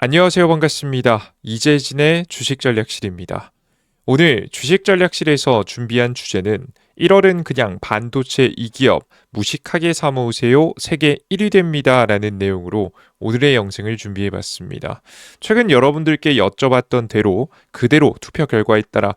안녕하세요. 반갑습니다. 이재진의 주식전략실입니다. 오늘 주식전략실에서 준비한 주제는 1월은 그냥 반도체 이기업 무식하게 사모으세요. 세계 1위 됩니다. 라는 내용으로 오늘의 영상을 준비해봤습니다. 최근 여러분들께 여쭤봤던 대로 그대로 투표 결과에 따라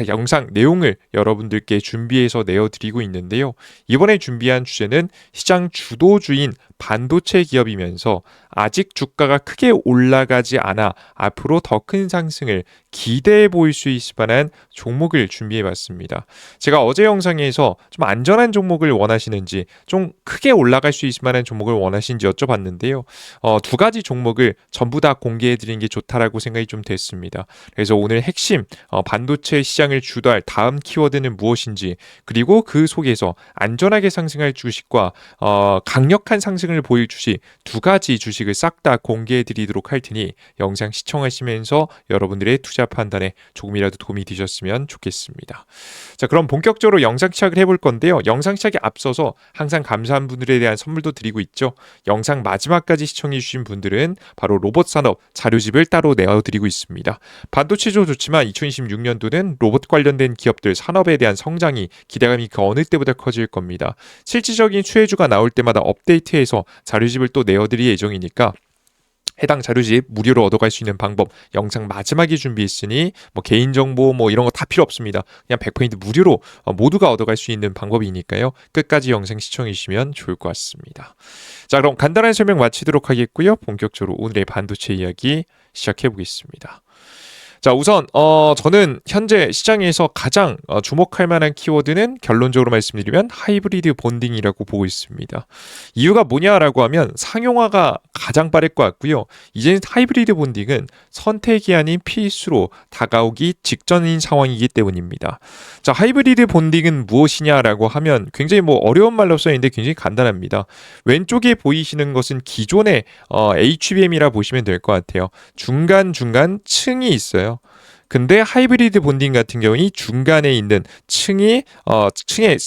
영상 내용을 여러분들께 준비해서 내어드리고 있는데요. 이번에 준비한 주제는 시장 주도주인 반도체 기업이면서 아직 주가가 크게 올라가지 않아 앞으로 더 큰 상승을 기대해 보일 수 있을 만한 종목을 준비해봤습니다. 제가 어제 영상에서 좀 안전한 종목을 원하시는지 좀 크게 올라갈 수 있을 만한 종목을 원하시는지 여쭤봤는데요. 두 가지 종목을 전부 다 공개해드리는 게 좋다라고 생각이 좀 됐습니다. 그래서 오늘 핵심 반도체 시장을 주도할 다음 키워드는 무엇인지, 그리고 그 속에서 안전하게 상승할 주식과 강력한 상승을 보일 주식 두 가지 주식을 싹 다 공개해드리도록 할 테니 영상 시청하시면서 여러분들의 투자 판단에 조금이라도 도움이 되셨으면 좋겠습니다. 자, 그럼 본격적으로 영상 시작을 해볼 건데요. 영상 시작에 앞서서 항상 감사한 분들에 대한 선물도 드리고 있죠. 영상 마지막까지 시청해주신 분들은 바로 로봇 산업 자료집을 따로 내어드리고 있습니다. 반도체도 좋지만 2026년도는 로봇 관련된 기업들 산업에 대한 성장이 기대감이 그 어느 때보다 커질 겁니다. 실질적인 수혜주가 나올 때마다 업데이트해서 자료집을 또 내어드릴 예정이니까 해당 자료집 무료로 얻어갈 수 있는 방법 영상 마지막에 준비했으니 개인정보 이런 거 다 필요 없습니다. 그냥 100% 무료로 모두가 얻어갈 수 있는 방법이니까요. 끝까지 영상 시청해 주시면 좋을 것 같습니다. 자, 그럼 간단한 설명 마치도록 하겠고요. 본격적으로 오늘의 반도체 이야기 시작해 보겠습니다. 자, 우선 저는 현재 시장에서 가장 주목할 만한 키워드는 결론적으로 말씀드리면 하이브리드 본딩이라고 보고 있습니다. 이유가 뭐냐라고 하면 상용화가 가장 빠를 것 같고요. 이제는 하이브리드 본딩은 선택이 아닌 필수로 다가오기 직전인 상황이기 때문입니다. 자, 하이브리드 본딩은 무엇이냐라고 하면 굉장히 어려운 말로 써있는데 굉장히 간단합니다. 왼쪽에 보이시는 것은 기존의 HBM이라 보시면 될 것 같아요. 중간중간 층이 있어요. 근데 하이브리드 본딩 같은 경우는 중간에 있는 층의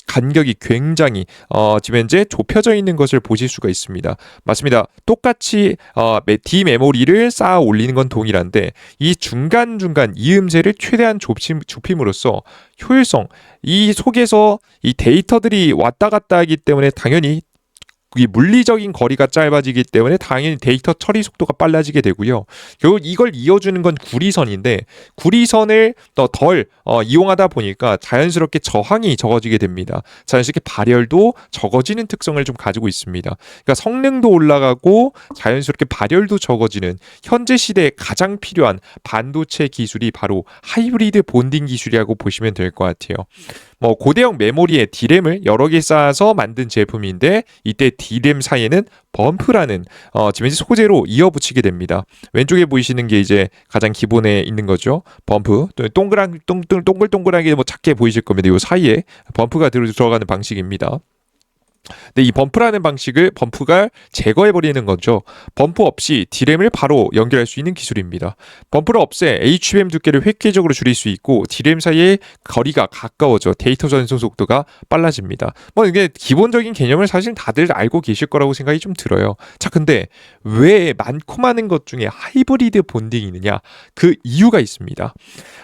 간격이 굉장히 지금 현재 좁혀져 있는 것을 보실 수가 있습니다. 맞습니다. 똑같이 D메모리를 쌓아 올리는 건 동일한데 이 중간중간 이음새를 최대한 좁힘으로써 효율성, 이 속에서 이 데이터들이 왔다 갔다 하기 때문에 당연히 이 물리적인 거리가 짧아지기 때문에 당연히 데이터 처리 속도가 빨라지게 되고요. 결국 이걸 이어주는 건 구리선인데 구리선을 덜 이용하다 보니까 자연스럽게 저항이 적어지게 됩니다. 자연스럽게 발열도 적어지는 특성을 좀 가지고 있습니다. 그러니까 성능도 올라가고 자연스럽게 발열도 적어지는 현재 시대에 가장 필요한 반도체 기술이 바로 하이브리드 본딩 기술이라고 보시면 될 것 같아요. 고대형 메모리에 D램을 여러 개 쌓아서 만든 제품인데 이때 D램 사이에는 범프라는 지금 이제 소재로 이어붙이게 됩니다. 왼쪽에 보이시는 게 이제 가장 기본에 있는 거죠. 범프, 또 동글동글하게 작게 보이실 겁니다. 이 사이에 범프가 들어가는 방식입니다. 근데 이 범프라는 방식을 범프가 제거해버리는 거죠. 범프 없이 D램을 바로 연결할 수 있는 기술입니다. 범프를 없애 HBM 두께를 획기적으로 줄일 수 있고 D램 사이의 거리가 가까워져 데이터 전송 속도가 빨라집니다. 이게 기본적인 개념을 사실 다들 알고 계실 거라고 생각이 좀 들어요. 자, 근데 왜 많고 많은 것 중에 하이브리드 본딩이 있느냐? 그 이유가 있습니다.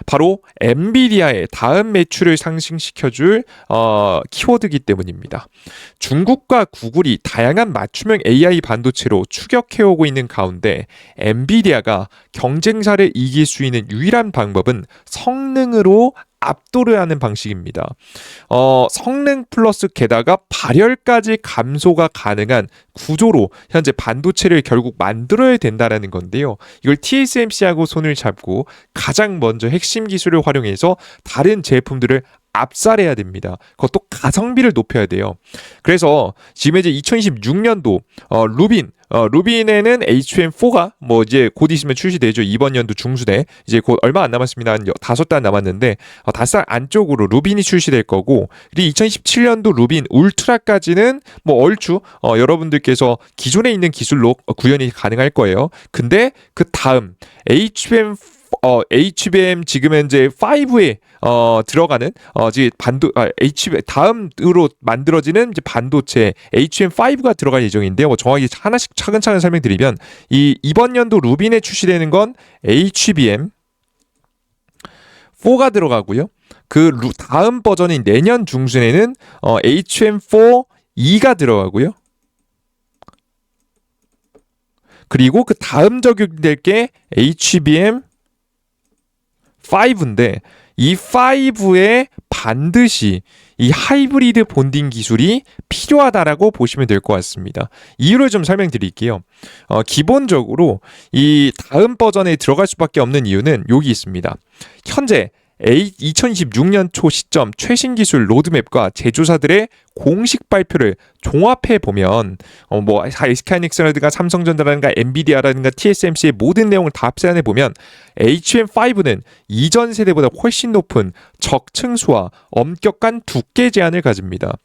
바로 엔비디아의 다음 매출을 상승시켜줄 키워드이기 때문입니다. 중국과 구글이 다양한 맞춤형 AI 반도체로 추격해오고 있는 가운데 엔비디아가 경쟁사를 이길 수 있는 유일한 방법은 성능으로 압도를 하는 방식입니다. 성능 플러스 게다가 발열까지 감소가 가능한 구조로 현재 반도체를 결국 만들어야 된다는 건데요. 이걸 TSMC하고 손을 잡고 가장 먼저 핵심 기술을 활용해서 다른 제품들을 압살해야 됩니다. 그것도 가성비를 높여야 돼요. 그래서 지금 이제 2026년도 루빈에는 HBM4가 이제 곧 있으면 출시되죠. 이번 연도 중순에 이제 곧 얼마 안 남았습니다. 한 5달 남았는데 5달 안쪽으로 루빈이 출시될 거고, 그리고 2017년도 루빈 울트라까지는 얼추 여러분들께서 기존에 있는 기술로 구현이 가능할 거예요. 근데 그 다음 HBM HBM 지금 현재 5에 들어가는 지금 HBM 다음으로 만들어지는 이제 반도체 HBM5가 들어갈 예정인데요. 뭐 정확히 하나씩 차근차근 설명드리면 이번 연도 루빈에 출시되는 건 HBM 4가 들어가고요. 그 다음 버전인 내년 중순에는 HBM4 2가 들어가고요. 그리고 그 다음 적용될 게 HBM 5인데 이 5에 반드시 이 하이브리드 본딩 기술이 필요하다라고 보시면 될 것 같습니다. 이유를 좀 설명드릴게요. 기본적으로 이 다음 버전에 들어갈 수밖에 없는 이유는 여기 있습니다. 현재 2026년 초 시점 최신 기술 로드맵과 제조사들의 공식 발표를 종합해 보면 뭐 SK하이닉스라든가 삼성전자라든가 엔비디아라든가 TSMC의 모든 내용을 다 합산해 보면 HBM5는 이전 세대보다 훨씬 높은 적층수와 엄격한 두께 제한을 가집니다.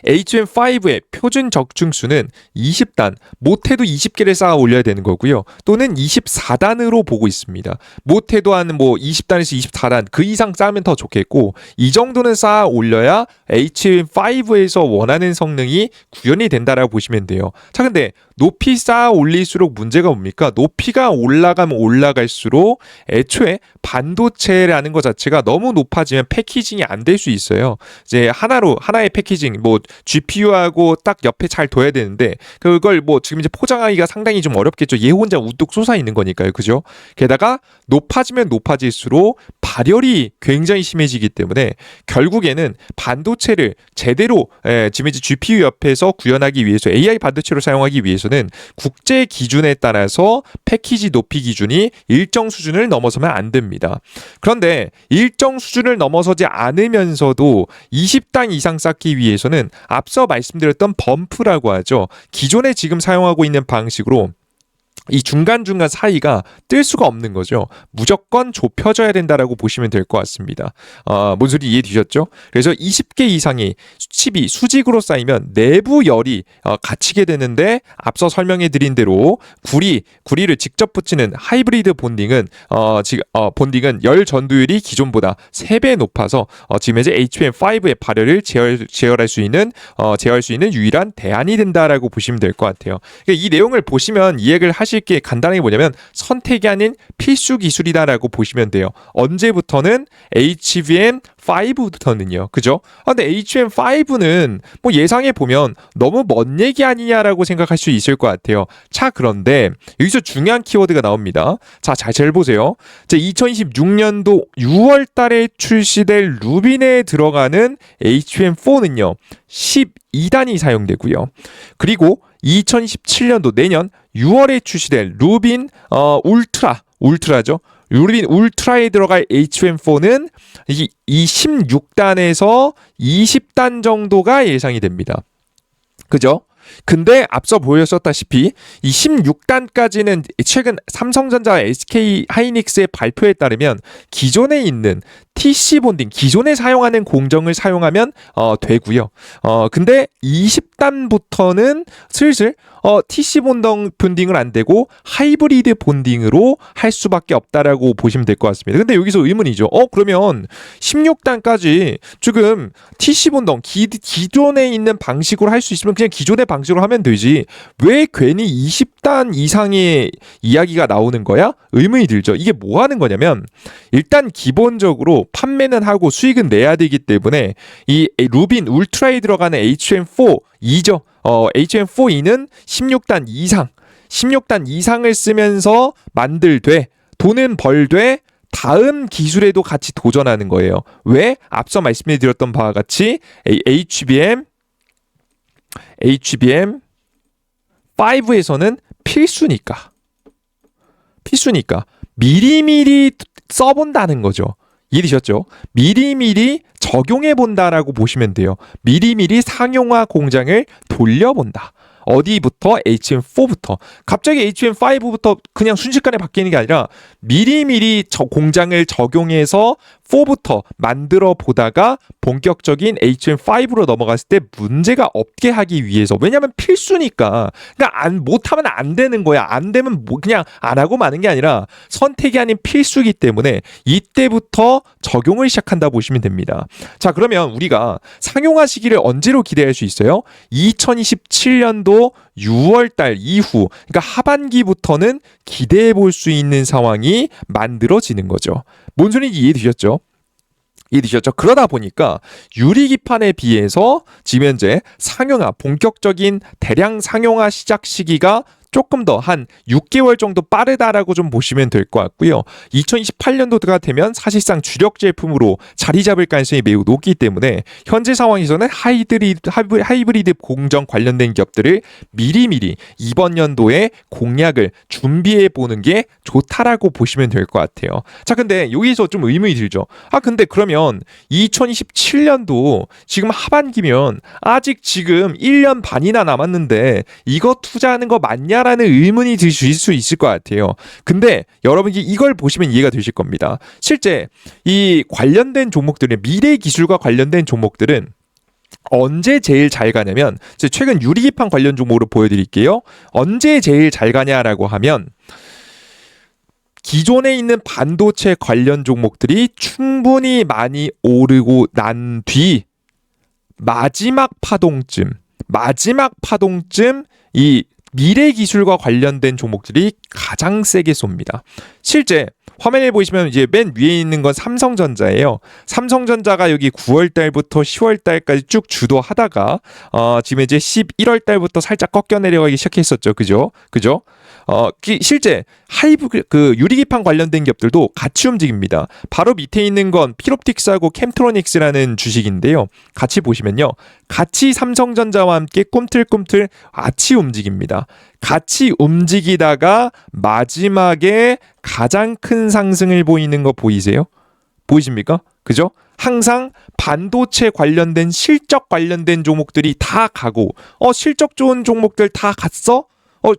HBM5의 표준 적층수는 20단, 못해도 20개를 쌓아 올려야 되는 거고요. 또는 24단으로 보고 있습니다. 못해도 한 뭐 20단에서 24단 그 이상 쌓으면 더 좋겠고 이 정도는 쌓아 올려야 HBM5에서 원하는 성능이 구현이 된다라고 보시면 돼요. 자, 근데 높이 쌓아 올릴수록 문제가 뭡니까? 높이가 올라가면 올라갈수록 애초에 반도체라는 것 자체가 너무 높아지면 패키징이 안 될 수 있어요. 이제 하나의 패키징, 뭐 GPU하고 딱 옆에 잘 둬야 되는데 그걸 뭐 지금 이제 포장하기가 상당히 좀 어렵겠죠. 얘 혼자 우뚝 솟아 있는 거니까요, 그죠? 게다가 높아지면 높아질수록 발열이 굉장히 심해지기 때문에 결국에는 반도체를 제대로 지금 이제 GPU 옆에서 구현하기 위해서 AI 반도체로 사용하기 위해서는 국제 기준에 따라서 패키지 높이 기준이 일정 수준을 넘어서면 안 됩니다. 그런데 일정 수준을 넘어서지 않으면서도 20단 이상 쌓기 위해서는 앞서 말씀드렸던 범프라고 하죠. 기존에 지금 사용하고 있는 방식으로 이 중간중간 사이가 뜰 수가 없는 거죠. 무조건 좁혀져야 된다라고 보시면 될 것 같습니다. 뭔 소리 이해되셨죠? 그래서 20개 이상의 칩이 수직으로 쌓이면 내부 열이 갇히게 되는데 앞서 설명해 드린 대로 구리를 직접 붙이는 하이브리드 본딩은 본딩은 열 전도율이 기존보다 3배 높아서 지금 이제 HBM5의 발열을 제어할 수 있는 유일한 대안이 된다라고 보시면 될 것 같아요. 그러니까 이 내용을 보시면 이해를 하실 게 간단하게 뭐냐면 선택이 아닌 필수 기술이다라고 보시면 돼요. 언제부터는 HBM5부터는요. 그죠? 근데 HBM5는 뭐 예상해 보면 너무 먼 얘기 아니냐라고 생각할 수 있을 것 같아요. 자, 그런데 여기서 중요한 키워드가 나옵니다. 자, 잘 보세요. 2026년도 6월 달에 출시될 루빈에 들어가는 HBM4는요. 12단이 사용되고요. 그리고 2027년도 내년 6월에 출시될 루빈 울트라죠. 루빈 울트라에 들어갈 HBM4는 이 16단에서 20단 정도가 예상이 됩니다. 그죠? 근데 앞서 보였었다시피 이 16단까지는 최근 삼성전자 SK하이닉스의 발표에 따르면 기존에 있는 TC 본딩, 기존에 사용하는 공정을 사용하면 되고요. 근데 20단부터는 슬슬 TC 본딩을 안 되고 하이브리드 본딩으로 할 수밖에 없다라고 보시면 될 것 같습니다. 근데 여기서 의문이죠. 그러면 16단까지 지금 TC 본딩 기존에 있는 방식으로 할 수 있으면 그냥 기존의 방식으로 하면 되지. 왜 괜히 20단 이상의 이야기가 나오는 거야? 의문이 들죠. 이게 뭐 하는 거냐면 일단 기본적으로 판매는 하고 수익은 내야 되기 때문에 이 루빈 울트라에 들어가는 HBM4 2죠. HBM4 2는 16단 이상을 쓰면서 만들되 돈은 벌되 다음 기술에도 같이 도전하는 거예요. 왜? 앞서 말씀드렸던 바와 같이 HBM5에서는 필수니까 미리미리 써본다는 거죠. 이해되셨죠? 미리미리 적용해 본다라고 보시면 돼요. 미리미리 상용화 공장을 돌려본다. 어디부터? HBM4부터. 갑자기 HBM5부터 그냥 순식간에 바뀌는 게 아니라 미리미리 공장을 적용해서 4부터 만들어 보다가 본격적인 HBM5로 넘어갔을 때 문제가 없게 하기 위해서. 왜냐면 필수니까. 그러니까 못하면 안 되는 거야. 안 되면 그냥 안 하고 마는 게 아니라 선택이 아닌 필수기 때문에 이때부터 적용을 시작한다 보시면 됩니다. 자, 그러면 우리가 상용화 시기를 언제로 기대할 수 있어요? 2027년도 6월달 이후, 그러니까 하반기부터는 기대해 볼 수 있는 상황이 만들어지는 거죠. 뭔 소리인지 이해되셨죠? 그러다 보니까 유리기판에 비해서 지금 현재 상용화, 본격적인 대량 상용화 시작 시기가 조금 더 한 6개월 정도 빠르다라고 좀 보시면 될 것 같고요. 2028년도가 되면 사실상 주력 제품으로 자리 잡을 가능성이 매우 높기 때문에 현재 상황에서는 하이브리드 공정 관련된 기업들을 미리미리 이번 연도에 공략을 준비해 보는 게 좋다라고 보시면 될 것 같아요. 자, 근데 여기서 좀 의문이 들죠. 근데 그러면 2027년도 지금 하반기면 아직 지금 1년 반이나 남았는데 이거 투자하는 거 맞냐? 라는 의문이 드실 수 있을 것 같아요. 근데 여러분이 이걸 보시면 이해가 되실 겁니다. 실제 이 관련된 종목들은 미래 기술과 관련된 종목들은 언제 제일 잘 가냐면 최근 유리기판 관련 종목으로 보여드릴게요. 언제 제일 잘 가냐라고 하면 기존에 있는 반도체 관련 종목들이 충분히 많이 오르고 난 뒤 마지막 파동쯤 이 미래 기술과 관련된 종목들이 가장 세게 쏩니다. 실제 화면에 보시면 이제 맨 위에 있는 건 삼성전자예요. 삼성전자가 여기 9월 달부터 10월 달까지 쭉 주도하다가 지금 이제 11월 달부터 살짝 꺾여 내려가기 시작했었죠. 그죠? 실제 유리기판 관련된 기업들도 같이 움직입니다. 바로 밑에 있는 건 필옵틱스하고 캠트로닉스라는 주식인데요. 같이 보시면요. 같이 삼성전자와 함께 꿈틀꿈틀 같이 움직입니다. 같이 움직이다가 마지막에 가장 큰 상승을 보이는 거 보이십니까? 그죠? 항상 반도체 관련된 실적 관련된 종목들이 다 가고 실적 좋은 종목들 다 갔어?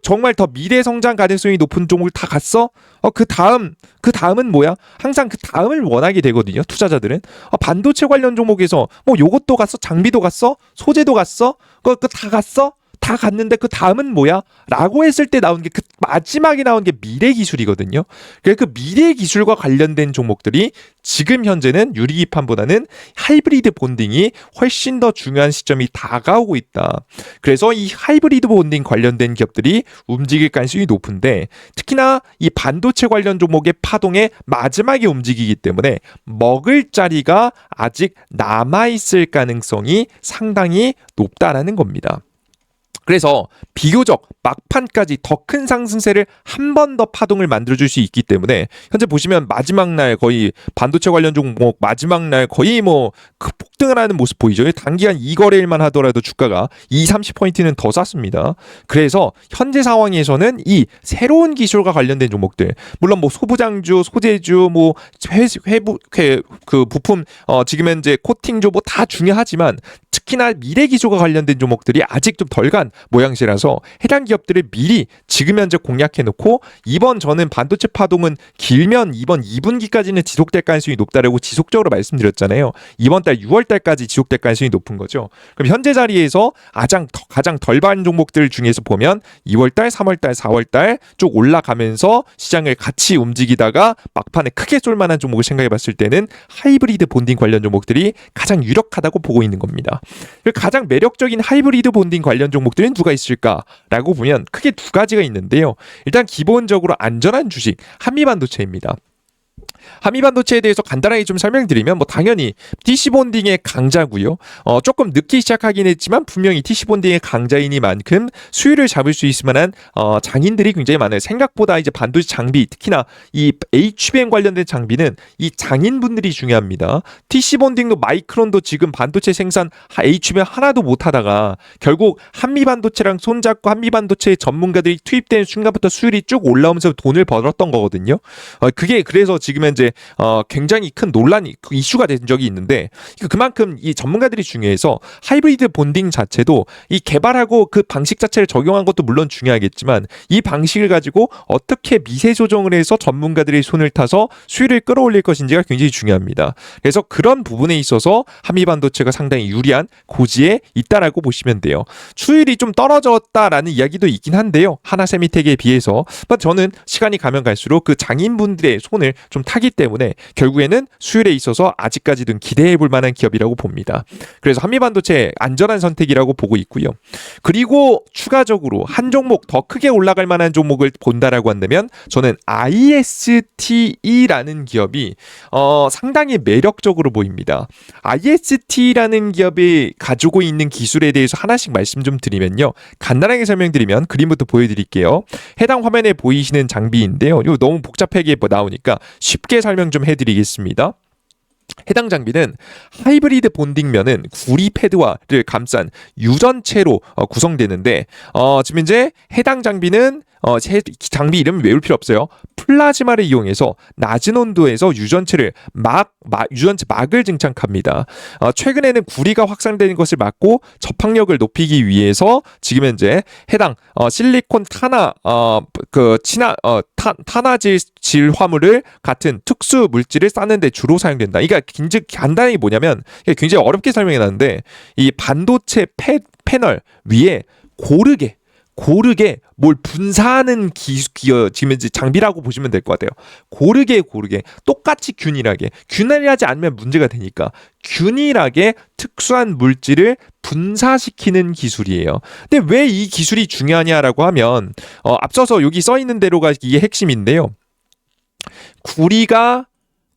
정말 더 미래 성장 가능성이 높은 종목을 다 갔어? 그 다음은 뭐야? 항상 그 다음을 원하게 되거든요. 투자자들은. 반도체 관련 종목에서 요것도 갔어? 장비도 갔어? 소재도 갔어? 그거 다 갔어? 다 갔는데 그 다음은 뭐야? 라고 했을 때 나온 게 그 마지막에 나온 게 미래 기술이거든요. 그래서 그 미래 기술과 관련된 종목들이 지금 현재는 유리기판보다는 하이브리드 본딩이 훨씬 더 중요한 시점이 다가오고 있다. 그래서 이 하이브리드 본딩 관련된 기업들이 움직일 가능성이 높은데 특히나 이 반도체 관련 종목의 파동의 마지막에 움직이기 때문에 먹을 자리가 아직 남아있을 가능성이 상당히 높다라는 겁니다. 그래서 비교적 막판까지 더 큰 상승세를 한 번 더 파동을 만들어줄 수 있기 때문에 현재 보시면 마지막 날 거의 반도체 관련 종목 마지막 날 거의 폭등을 하는 모습 보이죠. 단기간 2거래일만 하더라도 주가가 30포인트는 더 쌌습니다. 그래서 현재 상황에서는 이 새로운 기술과 관련된 종목들 물론 소부장주, 소재주, 부품 지금 현재 코팅주 다 중요하지만 특히나 미래 기술과 관련된 종목들이 아직 좀 덜 간 모양새라서 해당 기업들을 미리 지금 현재 공략해놓고 이번 저는 반도체 파동은 길면 이번 2분기까지는 지속될 가능성이 높다라고 지속적으로 말씀드렸잖아요. 이번 달 6월 달까지 지속될 가능성이 높은 거죠. 그럼 현재 자리에서 가장 덜 반 종목들 중에서 보면 2월 달, 3월 달, 4월 달 쭉 올라가면서 시장을 같이 움직이다가 막판에 크게 쏠 만한 종목을 생각해 봤을 때는 하이브리드 본딩 관련 종목들이 가장 유력하다고 보고 있는 겁니다. 가장 매력적인 하이브리드 본딩 관련 종목들은 누가 있을까라고 보면 크게 두 가지가 있는데요. 일단 기본적으로 안전한 주식 한미반도체입니다. 한미반도체에 대해서 간단하게 좀 설명드리면 당연히 TC본딩의 강자고요. 조금 늦게 시작하긴 했지만 분명히 TC본딩의 강자이니만큼 수율을 잡을 수 있을 만한 장인들이 굉장히 많아요. 생각보다 이제 반도체 장비 특히나 이 HBM 관련된 장비는 이 장인분들이 중요합니다. TC본딩도 마이크론도 지금 반도체 생산 HBM 하나도 못하다가 결국 한미반도체랑 손잡고 한미반도체 전문가들이 투입된 순간부터 수율이 쭉 올라오면서 돈을 벌었던 거거든요. 그게 그래서 지금 이제 굉장히 큰 논란이 이슈가 된 적이 있는데 그만큼 이 전문가들이 중요해서 하이브리드 본딩 자체도 이 개발하고 그 방식 자체를 적용한 것도 물론 중요하겠지만 이 방식을 가지고 어떻게 미세 조정을 해서 전문가들의 손을 타서 수율을 끌어올릴 것인지가 굉장히 중요합니다. 그래서 그런 부분에 있어서 한미반도체가 상당히 유리한 고지에 있다라고 보시면 돼요. 수율이 좀 떨어졌다라는 이야기도 있긴 한데요. 하나세미텍에 비해서 저는 시간이 가면 갈수록 그 장인분들의 손을 좀 타기 때문에 결국에는 수율에 있어서 아직까지는 기대해 볼 만한 기업이라고 봅니다. 그래서 한미반도체 안전한 선택이라고 보고 있고요. 그리고 추가적으로 한 종목 더 크게 올라갈 만한 종목을 본다라고 한다면 저는 ISTE라는 기업이 상당히 매력적으로 보입니다. IST라는 기업이 가지고 있는 기술에 대해서 하나씩 말씀 좀 드리면요. 간단하게 설명드리면 그림부터 보여드릴게요. 해당 화면에 보이시는 장비인데요. 이거 너무 복잡하게 나오니까 쉽게 설명 좀 해드리겠습니다. 해당 장비는 하이브리드 본딩면은 구리 패드와를 감싼 유전체로 구성되는데 지금 이제 해당 장비는 장비 이름 외울 필요 없어요. 플라즈마를 이용해서 낮은 온도에서 유전체 막을 증착합니다. 최근에는 구리가 확산되는 것을 막고 접합력을 높이기 위해서 지금 현재 해당 실리콘 탄화질 화물을 같은 특수 물질을 쌓는데 주로 사용된다. 그러니까 굉장히 간단히 뭐냐면 굉장히 어렵게 설명해 놨는데 이 반도체 패널 위에 고르게 뭘 분사하는 지금 이제 장비라고 보시면 될 것 같아요. 고르게 똑같이 균일하지 않으면 문제가 되니까 균일하게 특수한 물질을 분사시키는 기술이에요. 근데 왜 이 기술이 중요하냐라고 하면 앞서서 여기 써 있는 대로가 이게 핵심인데요.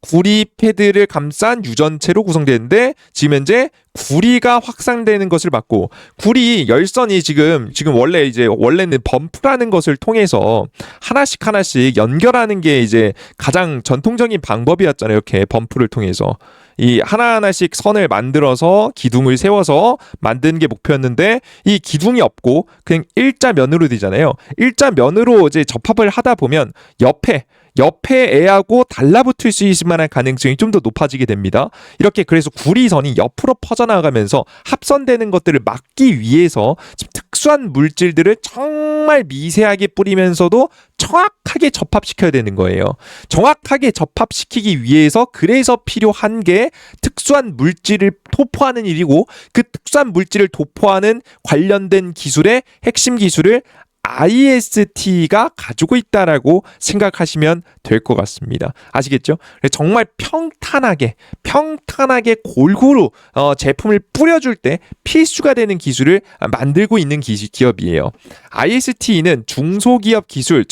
구리 패드를 감싼 유전체로 구성되는데 지금 현재 구리가 확산되는 것을 막고 구리 열선이 지금 원래는 범프라는 것을 통해서 하나씩 연결하는 게 이제 가장 전통적인 방법이었잖아요. 이렇게 범프를 통해서 이 하나하나씩 선을 만들어서 기둥을 세워서 만드는 게 목표였는데 이 기둥이 없고 그냥 일자면으로 되잖아요. 일자면으로 이제 접합을 하다 보면 옆에 애하고 달라붙을 수 있을 만한 가능성이 좀 더 높아지게 됩니다. 이렇게 그래서 구리선이 옆으로 퍼져나가면서 합선되는 것들을 막기 위해서 특수한 물질들을 정말 미세하게 뿌리면서도 정확하게 접합시켜야 되는 거예요. 정확하게 접합시키기 위해서 그래서 필요한 게 특수한 물질을 도포하는 일이고 그 특수한 물질을 도포하는 관련된 기술의 핵심 기술을 IST가 가지고 있다라고 생각하시면 될 것 같습니다. 아시겠죠? 정말 평탄하게 골고루 제품을 뿌려줄 때 필수가 되는 기술을 만들고 있는 기업이에요. IST는 중소기업 기술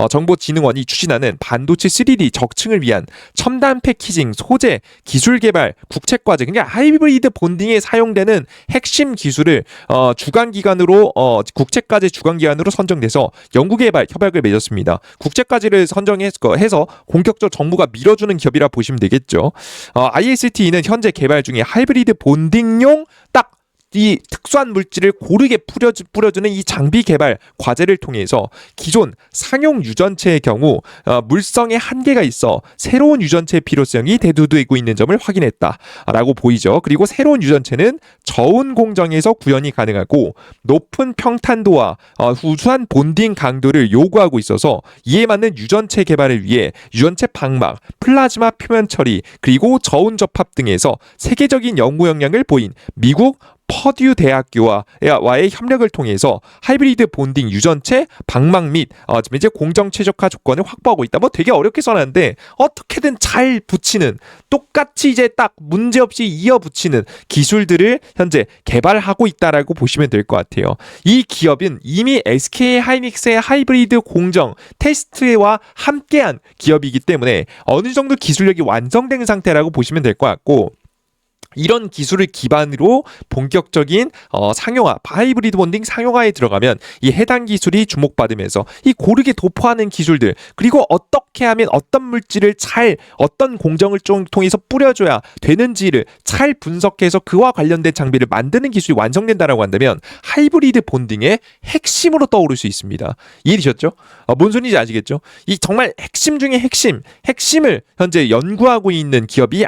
정보진흥원이 추진하는 반도체 3D 적층을 위한 첨단 패키징, 소재, 기술 개발, 국책과제, 그러니까 하이브리드 본딩에 사용되는 핵심 기술을 주관기관으로 국책과제 주관기관으로 선정돼서 연구개발 협약을 맺었습니다. 국책과제를 선정해서 본격적으로 정부가 밀어주는 기업이라 보시면 되겠죠. IST는 현재 개발 중에 하이브리드 본딩용 딱 이 특수한 물질을 고르게 뿌려주는 이 장비 개발 과제를 통해서 기존 상용 유전체의 경우 물성에 한계가 있어 새로운 유전체의 필요성이 대두되고 있는 점을 확인했다라고 보이죠. 그리고 새로운 유전체는 저온 공정에서 구현이 가능하고 높은 평탄도와 우수한 본딩 강도를 요구하고 있어서 이에 맞는 유전체 개발을 위해 유전체 방막, 플라즈마 표면 처리, 그리고 저온 접합 등에서 세계적인 연구 역량을 보인 미국 퍼듀 대학교와의 협력을 통해서 하이브리드 본딩 유전체 방막 및 이제 공정 최적화 조건을 확보하고 있다. 뭐 되게 어렵게 써놨는데 어떻게든 잘 붙이는, 똑같이 이제 딱 문제없이 이어 붙이는 기술들을 현재 개발하고 있다라고 보시면 될 것 같아요. 이 기업은 이미 SK 하이닉스의 하이브리드 공정 테스트와 함께한 기업이기 때문에 어느 정도 기술력이 완성된 상태라고 보시면 될 것 같고, 이런 기술을 기반으로 본격적인 상용화, 하이브리드 본딩 상용화에 들어가면 이 해당 기술이 주목받으면서 이 고르게 도포하는 기술들, 그리고 어떻게 하면 어떤 물질을 어떤 공정을 통해서 뿌려줘야 되는지를 잘 분석해서 그와 관련된 장비를 만드는 기술이 완성된다라고 한다면 하이브리드 본딩의 핵심으로 떠오를 수 있습니다. 이해되셨죠? 뭔 소리인지 아시겠죠? 이 정말 핵심 중에 핵심을 현재 연구하고 있는 기업이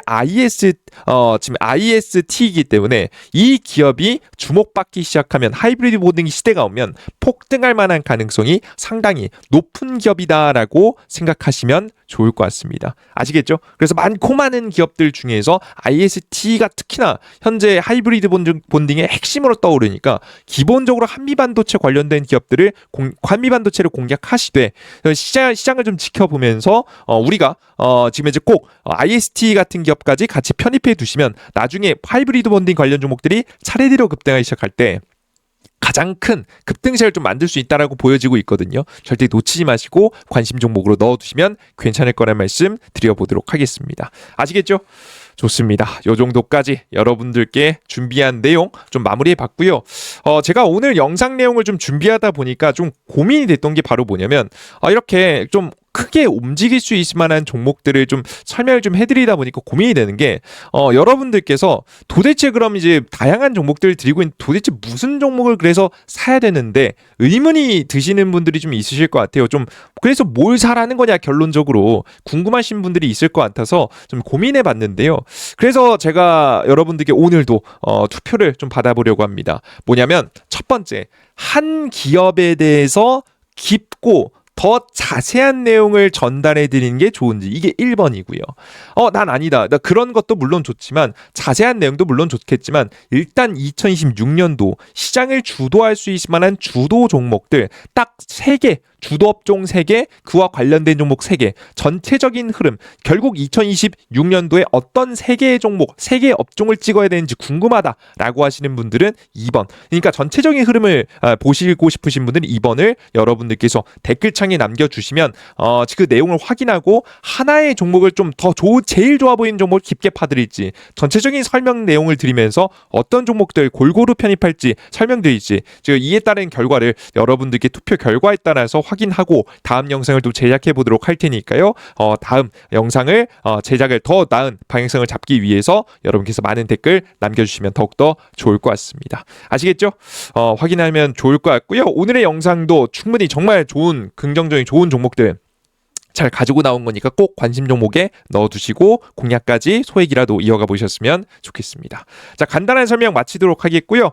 지금 IST이기 때문에 이 기업이 주목받기 시작하면 하이브리드 본딩 시대가 오면 폭등할 만한 가능성이 상당히 높은 기업이다라고 생각하시면 좋을 것 같습니다. 아시겠죠? 그래서 많은 기업들 중에서 IST가 특히나 현재 하이브리드 본딩의 핵심으로 떠오르니까 기본적으로 한미반도체 관련된 기업들을 한미반도체를 공략하시되 시장을 좀 지켜보면서 우리가 지금 이제 꼭 IST 같은 기업까지 같이 편입해 두시면 나중에 하이브리드 본딩 관련 종목들이 차례대로 급등하기 시작할 때 가장 큰 급등세를 좀 만들 수 있다라고 보여지고 있거든요. 절대 놓치지 마시고 관심 종목으로 넣어두시면 괜찮을 거란 말씀 드려보도록 하겠습니다. 아시겠죠? 좋습니다. 요 정도까지 여러분들께 준비한 내용 좀 마무리해 봤고요. 제가 오늘 영상 내용을 좀 준비하다 보니까 좀 고민이 됐던 게 바로 뭐냐면 이렇게 좀 크게 움직일 수 있을 만한 종목들을 좀 설명을 좀 해드리다 보니까 고민이 되는 게 여러분들께서 도대체 그럼 이제 다양한 종목들을 드리고 있는 도대체 무슨 종목을 그래서 사야 되는데 의문이 드시는 분들이 좀 있으실 것 같아요. 좀 그래서 뭘 사라는 거냐 결론적으로 궁금하신 분들이 있을 것 같아서 좀 고민해 봤는데요. 그래서 제가 여러분들께 오늘도 투표를 좀 받아보려고 합니다. 뭐냐면 첫 번째, 한 기업에 대해서 깊고 더 자세한 내용을 전달해 드리는 게 좋은지, 이게 1번이고요. 난 아니다. 나 그런 것도 물론 좋지만 자세한 내용도 물론 좋겠지만 일단 2026년도 시장을 주도할 수 있을 만한 주도 종목들 딱 3개, 주도 업종 3개, 그와 관련된 종목 3개, 전체적인 흐름, 결국 2026년도에 어떤 3개의 종목, 3개의 업종을 찍어야 되는지 궁금하다라고 하시는 분들은 2번. 그러니까 전체적인 흐름을 보시고 싶으신 분들은 2번을 여러분들께서 댓글창에 남겨주시면 그 내용을 확인하고 하나의 종목을 좀 더 제일 좋아 보이는 종목을 깊게 파드릴지, 전체적인 설명 내용을 드리면서 어떤 종목들 골고루 편입할지 설명드릴지, 이에 따른 결과를 여러분들께 투표 결과에 따라서 확인하고 다음 영상을 또 제작해 보도록 할 테니까요. 다음 영상을 제작을 더 나은 방향성을 잡기 위해서 여러분께서 많은 댓글 남겨주시면 더욱더 좋을 것 같습니다. 아시겠죠? 확인하면 좋을 것 같고요. 오늘의 영상도 충분히 정말 좋은 긍정적인 좋은 종목들 잘 가지고 나온 거니까 꼭 관심 종목에 넣어두시고 공략까지 소액이라도 이어가 보셨으면 좋겠습니다. 자, 간단한 설명 마치도록 하겠고요.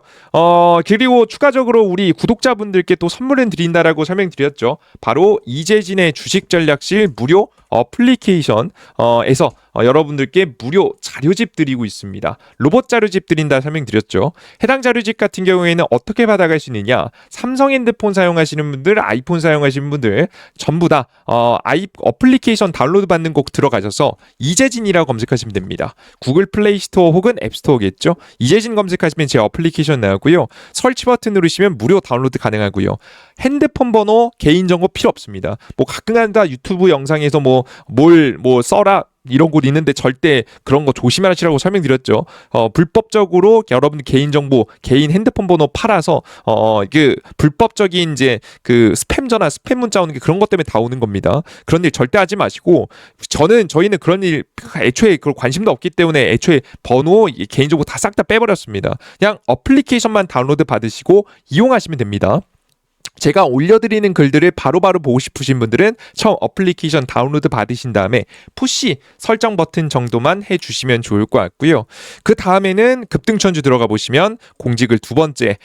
그리고 추가적으로 우리 구독자분들께 또 선물을 드린다라고 설명드렸죠. 바로 이재진의 주식전략실 무료 어플리케이션에서 여러분들께 무료 자료집 드리고 있습니다. 로봇 자료집 드린다 설명드렸죠. 해당 자료집 같은 경우에는 어떻게 받아갈 수 있느냐, 삼성 핸드폰 사용하시는 분들, 아이폰 사용하시는 분들 전부 다 어플리케이션 다운로드 받는 곳 들어가셔서 이재진이라고 검색하시면 됩니다. 구글 플레이 스토어 혹은 앱 스토어겠죠. 이재진 검색하시면 제 어플리케이션 나오고요. 설치 버튼 누르시면 무료 다운로드 가능하고요. 핸드폰 번호, 개인정보 필요 없습니다. 가끔가다 유튜브 영상에서 뭘 써라 이런 곳 있는데 절대 그런 거 조심하시라고 설명드렸죠. 불법적으로 여러분 개인정보, 개인 핸드폰 번호 팔아서 불법적인 이제 스팸 전화, 스팸 문자 오는 게 그런 것 때문에 다 오는 겁니다. 그런 일 절대 하지 마시고, 저희는 그런 일 애초에 그런 관심도 없기 때문에 애초에 번호, 개인정보 다 싹 다 빼버렸습니다. 그냥 어플리케이션만 다운로드 받으시고 이용하시면 됩니다. 제가 올려드리는 글들을 바로바로 보고 싶으신 분들은 처음 어플리케이션 다운로드 받으신 다음에 푸시 설정 버튼 정도만 해주시면 좋을 것 같고요. 그 다음에는 급등천주 들어가 보시면 공직을 2번째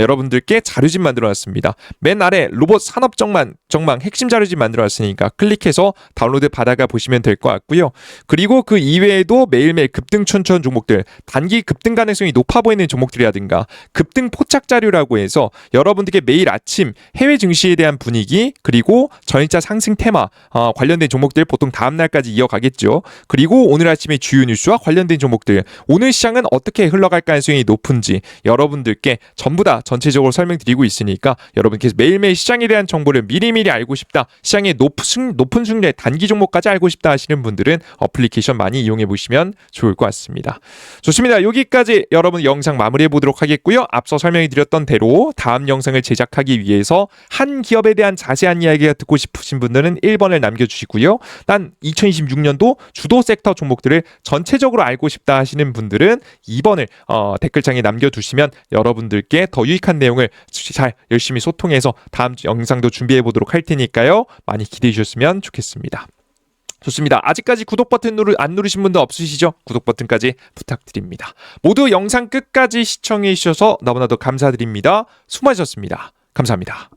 여러분들께 자료집 만들어놨습니다. 맨 아래 로봇 산업 정망 핵심 자료집 만들어놨으니까 클릭해서 다운로드 받아가 보시면 될 것 같고요. 그리고 그 이외에도 매일매일 급등천천 종목들, 단기 급등 가능성이 높아 보이는 종목들이라든가 급등 포착 자료라고 해서 여러분들께 매일 아침 해외 증시에 대한 분위기, 그리고 전일자 상승 테마 관련된 종목들 보통 다음 날까지 이어가겠죠. 그리고 오늘 아침에 주요 뉴스와 관련된 종목들, 오늘 시장은 어떻게 흘러갈 가능성이 높은지 여러분들께 전부 다 전체적으로 설명드리고 있으니까 여러분께서 매일매일 시장에 대한 정보를 미리미리 알고 싶다, 시장의 높은 승률의 단기 종목까지 알고 싶다 하시는 분들은 어플리케이션 많이 이용해 보시면 좋을 것 같습니다. 좋습니다. 여기까지 여러분 영상 마무리해 보도록 하겠고요. 앞서 설명해 드렸던 대로 다음 영상을 제작하기 위해서 한 기업에 대한 자세한 이야기가 듣고 싶으신 분들은 1번을 남겨주시고요. 난 2026년도 주도 섹터 종목들을 전체적으로 알고 싶다 하시는 분들은 2번을 댓글창에 남겨두시면 여러분들께 더 유익한 내용을 잘 열심히 소통해서 다음 영상도 준비해 보도록 할 테니까요. 많이 기대해 주셨으면 좋겠습니다. 좋습니다. 아직까지 구독 버튼 안 누르신 분도 없으시죠? 구독 버튼까지 부탁드립니다. 모두 영상 끝까지 시청해 주셔서 너무나도 감사드립니다. 수고하셨습니다. 감사합니다.